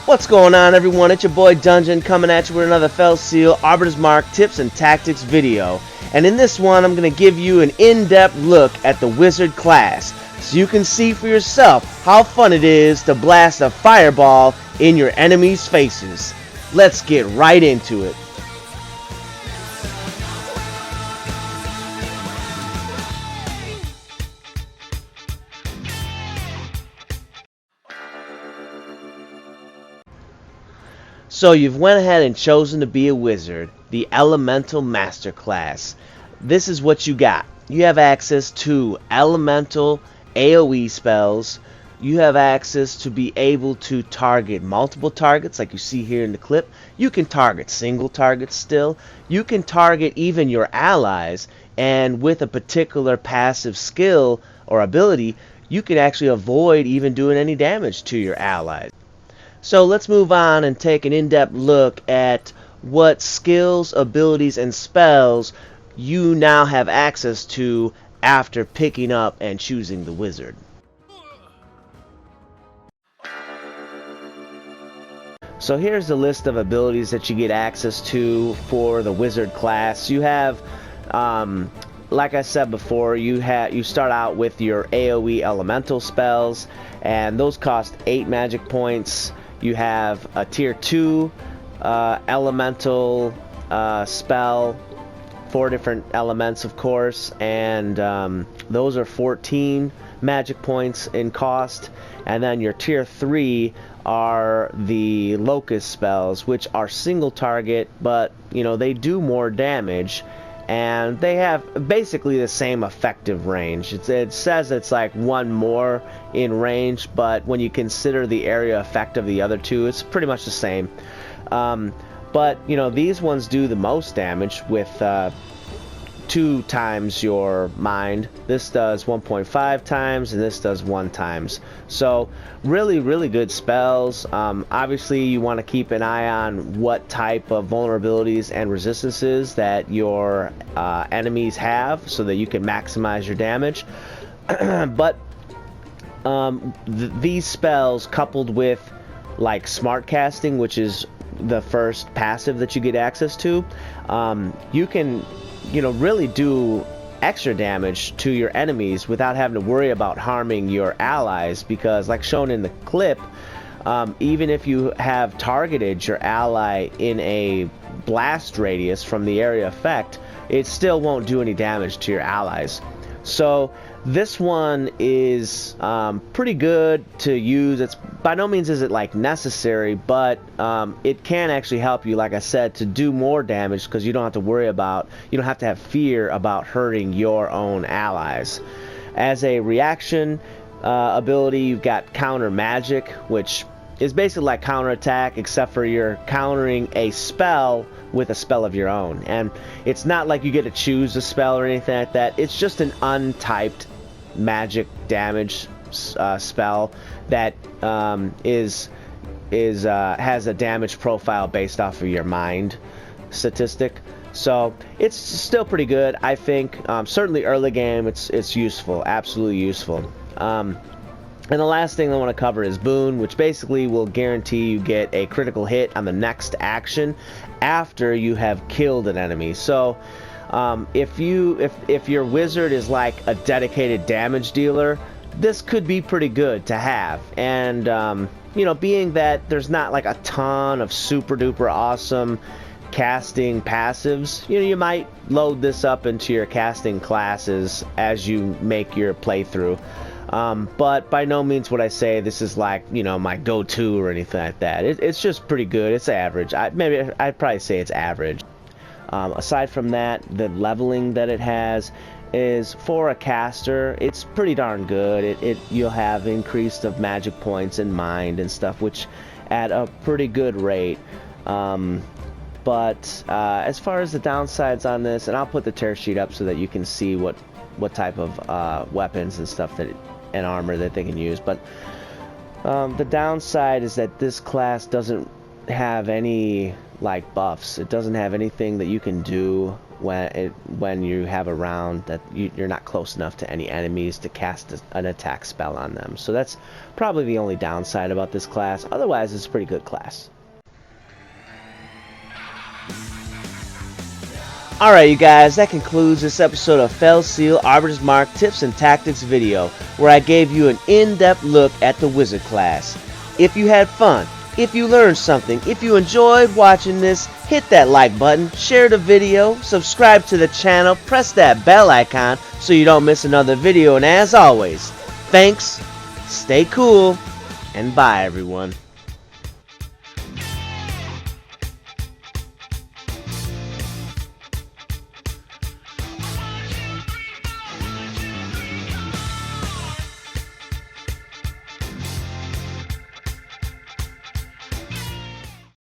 What's going on, everyone? It's your boy Dungeon coming at you with another Fell Seal Arbiter's Mark tips and tactics video. And in this one, I'm going to give you an in-depth look at the wizard class, so you can see for yourself how fun it is to blast a fireball in your enemies' faces. Let's get right into it. So you've went ahead and chosen to be a wizard, the Elemental Master class. This is what you got. You have access to elemental AoE spells. You have access to be able to target multiple targets like you see here in the clip. You can target single targets still. You can target even your allies, and with a particular passive skill or ability, you can actually avoid even doing any damage to your allies. So let's move on and take an in-depth look at what skills, abilities, and spells you now have access to after picking up and choosing the wizard. So here's the list of abilities that you get access to for the wizard class. You have, like I said before, you start out with your AoE elemental spells, and those cost 8 magic points. You have a tier 2 elemental spell, 4 different elements of course, and those are 14 magic points in cost. And then your tier 3 are the locust spells, which are single target, but you know, they do more damage, and they have basically the same effective range. It says it's like one more in range, but when you consider the area effect of the other two, it's pretty much the same. But you know, these ones do the most damage with 2 times your mind. This does 1.5 times, and this does 1 times. So really good spells. Obviously you want to keep an eye on what type of vulnerabilities and resistances that your enemies have, so that you can maximize your damage. But these spells, coupled with like smart casting, which is the first passive that you get access to, you can, you know, really do extra damage to your enemies without having to worry about harming your allies, because like shown in the clip, even if you have targeted your ally in a blast radius from the area effect, it still won't do any damage to your allies. So this one is pretty good to use. It's by no means is it like necessary, but it can actually help you, like I said, to do more damage, because you don't have to worry about, you don't have to have fear about hurting your own allies. As a reaction ability, you've got counter magic, which is basically like counterattack, except for you're countering a spell with a spell of your own. And it's not like you get to choose a spell or anything like that. It's just an untyped magic damage spell that has a damage profile based off of your mind statistic. So it's still pretty good, I think. Certainly early game, it's useful, absolutely useful. And the last thing I want to cover is Boon, which basically will guarantee you get a critical hit on the next action after you have killed an enemy. So if your wizard is like a dedicated damage dealer, this could be pretty good to have. And you know, being that there's not like a ton of super duper awesome casting passives, you know, you might load this up into your casting classes as you make your playthrough. But by no means would I say this is like, you know, my go-to or anything like that. It's just pretty good. It's average. I'd probably say it's average. Aside from that, the leveling that it has is, for a caster, it's pretty darn good. You'll have increased of magic points and mind and stuff, which at a pretty good rate. But as far as the downsides on this, and I'll put the tear sheet up so that you can see what type of weapons and stuff and armor that they can use. But the downside is that this class doesn't have any like buffs. It doesn't have anything that you can do when you have a round that you're not close enough to any enemies to cast an attack spell on them. So that's probably the only downside about this class. Otherwise, it's a pretty good class. Alright you guys, that concludes this episode of Fell Seal Arbiter's Mark Tips and Tactics video, where I gave you an in-depth look at the Wizard class. If you had fun, if you learned something, if you enjoyed watching this, hit that like button, share the video, subscribe to the channel, press that bell icon so you don't miss another video, and as always, thanks, stay cool, and bye everyone.